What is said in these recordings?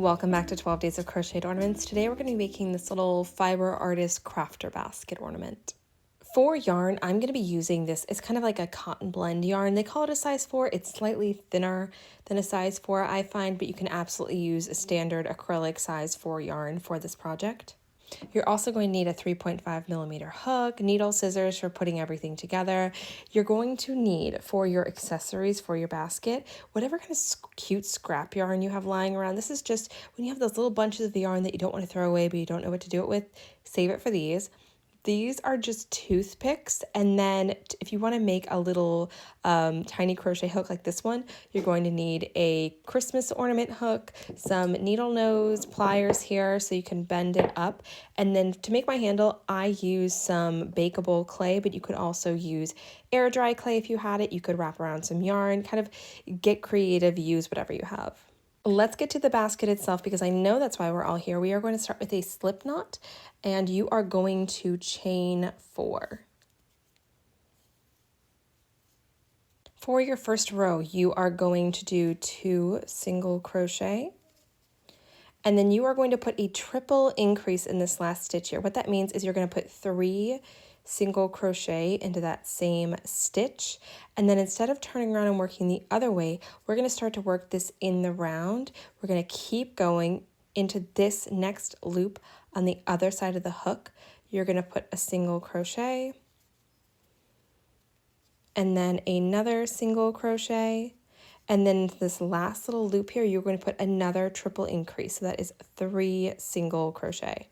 Welcome back to 12 Days of Crocheted Ornaments. Today we're going to be making this little fiber artist crafter basket ornament. For yarn, I'm going to be using this. It's kind of like a cotton blend yarn. They call it a size 4. It's slightly thinner than a size 4, I find, but you can absolutely use a standard acrylic size 4 yarn for this project. You're also going to need a 3.5mm hook, needle, scissors for putting everything together. You're going to need, for your accessories for your basket, whatever kind of cute scrap yarn you have lying around. This is just when you have those little bunches of yarn that you don't want to throw away but you don't know what to do it with, save it for these. These are just toothpicks, and then if you want to make a little tiny crochet hook like this one, you're going to need a Christmas ornament hook, some needle nose pliers here so you can bend it up, and then to make my handle, I use some bakeable clay, but you could also use air dry clay if you had it. You could wrap around some yarn, kind of get creative, use whatever you have. Let's get to the basket itself because I know that's why we're all here. We are going to start with a slip knot, and you are going to chain 4. For your first row, you are going to do 2 single crochet, and then you are going to put a triple increase in this last stitch here. What that means is you're going to put 3 single crochet into that same stitch, and then instead of turning around and working the other way, we're going to start to work this in the round. We're going to keep going into this next loop on the other side of the hook. You're going to put a single crochet and then another single crochet, and then this last little loop here you're going to put another triple increase, so that is 3 single crochet.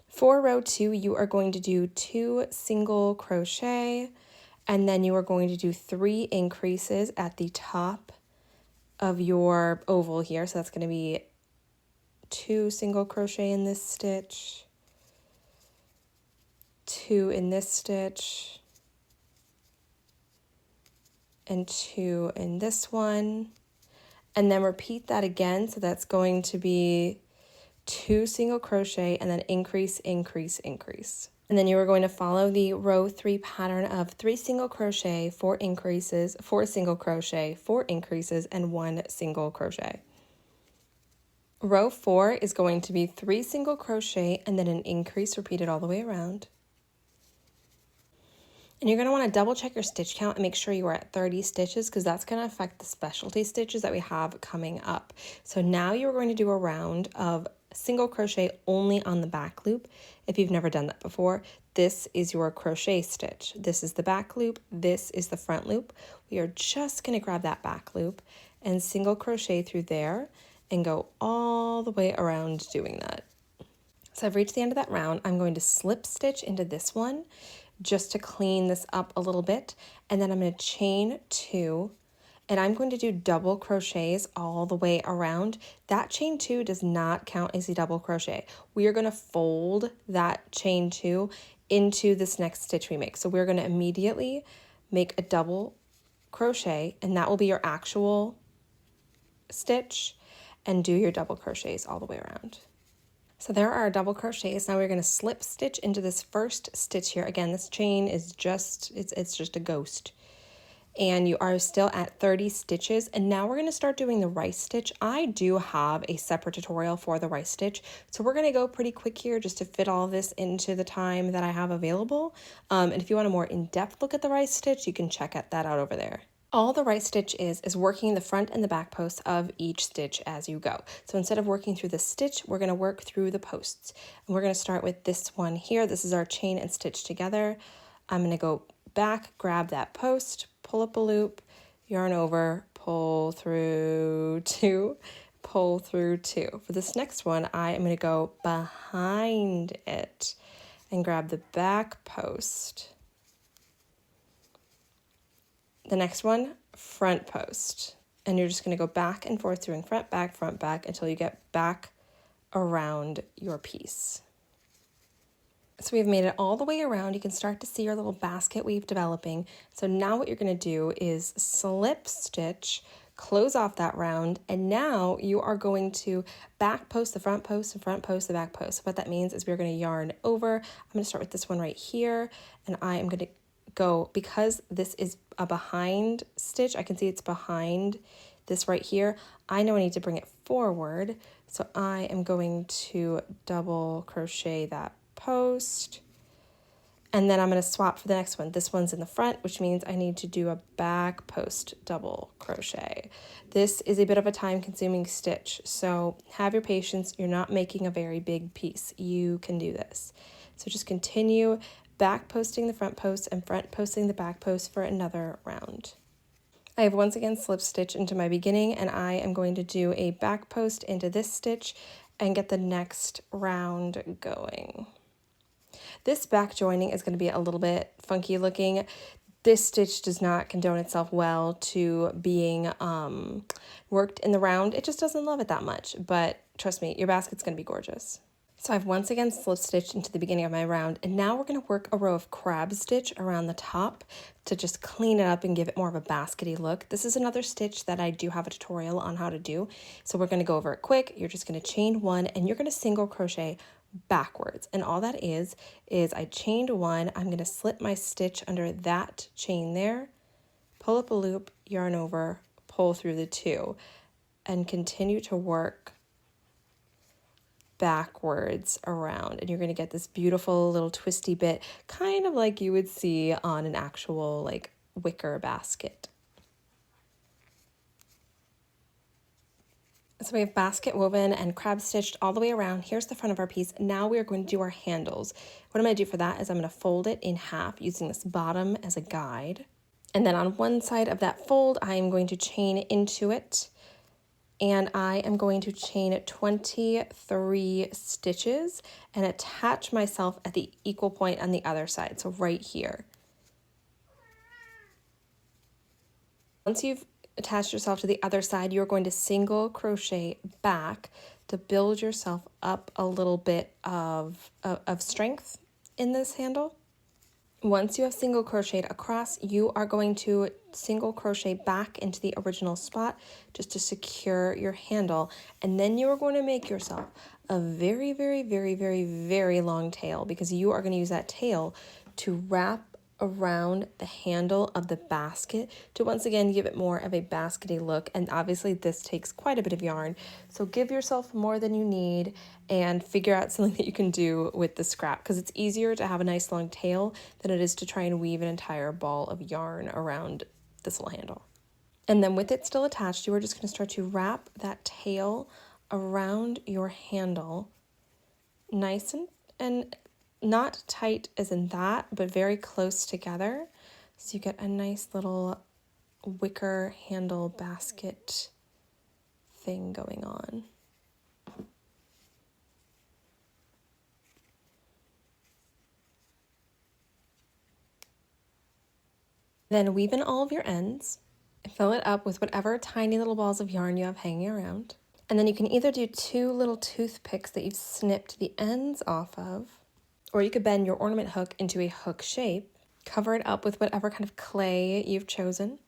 For row 2, you are going to do 2 single crochet, and then you are going to do 3 increases at the top of your oval here. So that's going to be 2 single crochet in this stitch, 2 in this stitch, and 2 in this one. And then repeat that again. So that's going to be 2 single crochet and then increase, increase, increase. And then you are going to follow the row 3 pattern of 3 single crochet, 4 increases, 4 single crochet, 4 increases, and 1 single crochet. Row 4 is going to be 3 single crochet and then an increase repeated all the way around. And you're going to want to double check your stitch count and make sure you are at 30 stitches because that's going to affect the specialty stitches that we have coming up. So now you're going to do a round of single crochet only on the back loop. If you've never done that before, this is your crochet stitch. This is the back loop. This is the front loop. We are just going to grab that back loop and single crochet through there and go all the way around doing that. So I've reached the end of that round. I'm going to slip stitch into this one just to clean this up a little bit, and then I'm going to chain 2, and I'm going to do double crochets all the way around. That chain 2 does not count as a double crochet. We are going to fold that chain 2 into this next stitch we make. So we're going to immediately make a double crochet, and that will be your actual stitch, and do your double crochets all the way around. So there are our double crochets. Now we're going to slip stitch into this first stitch here. Again, this chain is just, it's just a ghost. And you are still at 30 stitches. And now we're going to start doing the rice stitch. I do have a separate tutorial for the rice stitch. So we're going to go pretty quick here just to fit all of this into the time that I have available. And if you want a more in-depth look at the rice stitch, you can check that out over there. All the rice stitch is working the front and the back posts of each stitch as you go. So instead of working through the stitch, we're going to work through the posts. And we're going to start with this one here. This is our chain and stitch together. I'm going to go back, grab that post, pull up a loop, yarn over, pull through 2, pull through 2. For this next one, I am going to go behind it and grab the back post. The next one, front post. And you're just going to go back and forth doing front, back, until you get back around your piece. So we've made it all the way around. You can start to see your little basket weave developing. So now what you're going to do is slip stitch, close off that round, and now you are going to back post the front post and front post the back post. So what that means is we're going to yarn over. I'm going to start with this one right here, and I am going to go, because this is a behind stitch, I can see it's behind this right here, I know I need to bring it forward. So I am going to double crochet that post. And then I'm going to swap for the next one. This one's in the front, which means I need to do a back post double crochet. This is a bit of a time-consuming stitch, so have your patience. You're not making a very big piece. You can do this. So just continue back posting the front post and front posting the back post for another round. I have once again slip stitched into my beginning, and I am going to do a back post into this stitch and get the next round going. This back joining is going to be a little bit funky looking. This stitch does not condone itself well to being worked in the round. It just doesn't love it that much, but trust me, your basket's going to be gorgeous. So I've once again slip stitched into the beginning of my round, and now we're going to work a row of crab stitch around the top to just clean it up and give it more of a baskety look. This is another stitch that I do have a tutorial on how to do, so we're going to go over it quick. You're just going to chain one and you're going to single crochet backwards, and all that is I chained one. I'm going to slip my stitch under that chain there, pull up a loop, yarn over, pull through the two, and continue to work backwards around, and you're going to get this beautiful little twisty bit, kind of like you would see on an actual like wicker basket. So we have basket woven and crab stitched all the way around. Here's the front of our piece. Now we are going to do our handles. What I'm going to do for that is I'm going to fold it in half using this bottom as a guide. And then on one side of that fold, I am going to chain into it. And I am going to chain 23 stitches and attach myself at the equal point on the other side. So right here. Once you've attach yourself to the other side, you're going to single crochet back to build yourself up a little bit of strength in this handle. Once you have single crocheted across, you are going to single crochet back into the original spot just to secure your handle, and then you are going to make yourself a very, very, very, very, very long tail, because you are going to use that tail to wrap around the handle of the basket to once again give it more of a baskety look. And obviously this takes quite a bit of yarn, so give yourself more than you need and figure out something that you can do with the scrap, because it's easier to have a nice long tail than it is to try and weave an entire ball of yarn around this little handle. And then with it still attached, you are just going to start to wrap that tail around your handle, nice and not tight as in that, but very close together. So you get a nice little wicker handle basket thing going on. Then weave in all of your ends, fill it up with whatever tiny little balls of yarn you have hanging around. And then you can either do 2 little toothpicks that you've snipped the ends off of, or you could bend your ornament hook into a hook shape, cover it up with whatever kind of clay you've chosen,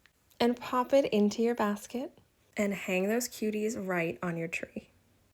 and pop it into your basket and hang those cuties right on your tree.